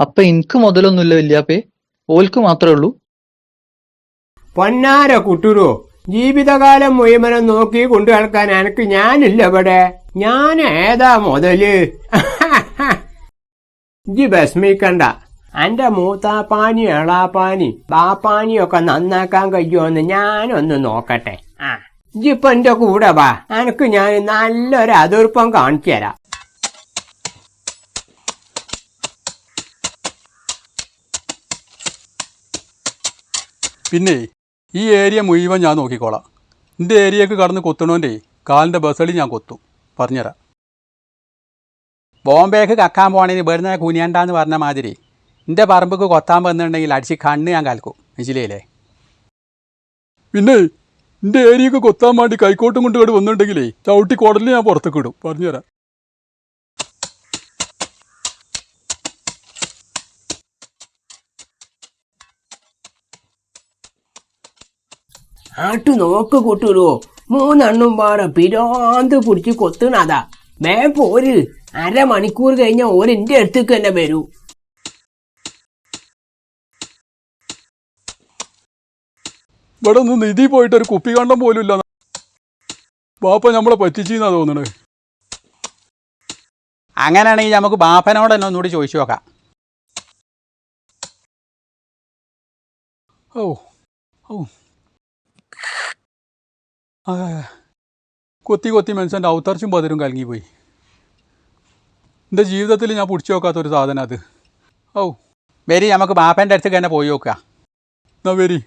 അപ്പൊ എനിക്ക് മുതലൊന്നുമില്ല വല്യാപ്പേ? ഓൽക്ക് മാത്രമേ ഉള്ളൂ? പൊന്നാര കുട്ടൂരോ, ജീവിതകാലം മുഴുവനും നോക്കി കൊണ്ടു നടക്കാൻ എനക്ക് ഞാനില്ല ഇവിടെ. ഞാൻ ഏതാ മുതല്? ഇജ്ജ് വിഷമിക്കണ്ട. എന്റെ മൂത്താപ്പാനി എളാപ്പാനി ബാപ്പാനി ഒക്കെ നന്നാക്കാൻ കഴിയുമെന്ന് ഞാനൊന്ന് നോക്കട്ടെ. ഇജ്ജിപ്പൊ എന്റെ കൂടെ വാ, എനക്ക് ഞാൻ നല്ലൊരു അതിർപ്പം കാണിച്ചു തരാം. പിന്നെ ഈ ഏരിയ മുഴുവൻ ഞാൻ നോക്കിക്കോളാം. എൻ്റെ ഏരിയക്ക് കടന്ന് കൊത്തണോൻ്റെ കാലിൻ്റെ ബസളി ഞാൻ കൊത്തും. പറഞ്ഞുതരാം. ബോംബേക്ക് കക്കാൻ പോണേന് ഇവിടുന്ന് കുനിയണ്ടാന്ന് പറഞ്ഞ മാതിരി എൻ്റെ പറമ്പക്ക് കൊത്താൻ വന്നിട്ടുണ്ടെങ്കിൽ അടിച്ച് കണ്ണ് ഞാൻ കലക്കും. മനസ്സിലായില്ലേ? പിന്നെ എൻ്റെ ഏരിയക്ക് കൊത്താൻ വേണ്ടി കൈക്കോട്ടും കൊണ്ട് ഇവിടെ വന്നിട്ടുണ്ടെങ്കിലേ ചവിട്ടി കുടലിൽ ഞാൻ പുറത്തേക്ക് ഇടും. പറഞ്ഞുതരാം. ആട്ടു നോക്ക് കൂട്ടൂരോ, മൂന്നെണ്ണും പാടെ പിരാന്ത് പിടിച്ച് കൊത്തുന്നതാ. വേ പോര്, അരമണിക്കൂർ കഴിഞ്ഞ ഓരെന്റെ അടുത്തേക്ക് തന്നെ വരൂ. ഇവിടെ നിന്ന് നിധി പോയിട്ട് ഒരു കുപ്പി കണ്ടം പോലും ഇല്ല. ബാപ്പ നമ്മളെ പറ്റിച്ചെന്നാ തോന്നണേ. അങ്ങനെയാണെങ്കിൽ നമുക്ക് ബാപ്പനോട് തന്നെ ഒന്നുകൂടി ചോദിച്ചു നോക്കാം. ഓ ഓ കൊത്തി കൊത്തി മനുഷ്യൻ്റെ ഔത്തർച്ചും പതിരും കലങ്ങിപ്പോയി. എൻ്റെ ജീവിതത്തിൽ ഞാൻ പിടിച്ചു നോക്കാത്തൊരു സാധനം അത്. ഓ വരി, നമുക്ക് ബാപ്പൻ്റെ അടുത്തേക്ക് തന്നെ പോയി നോക്കുക. എന്നാ വരി.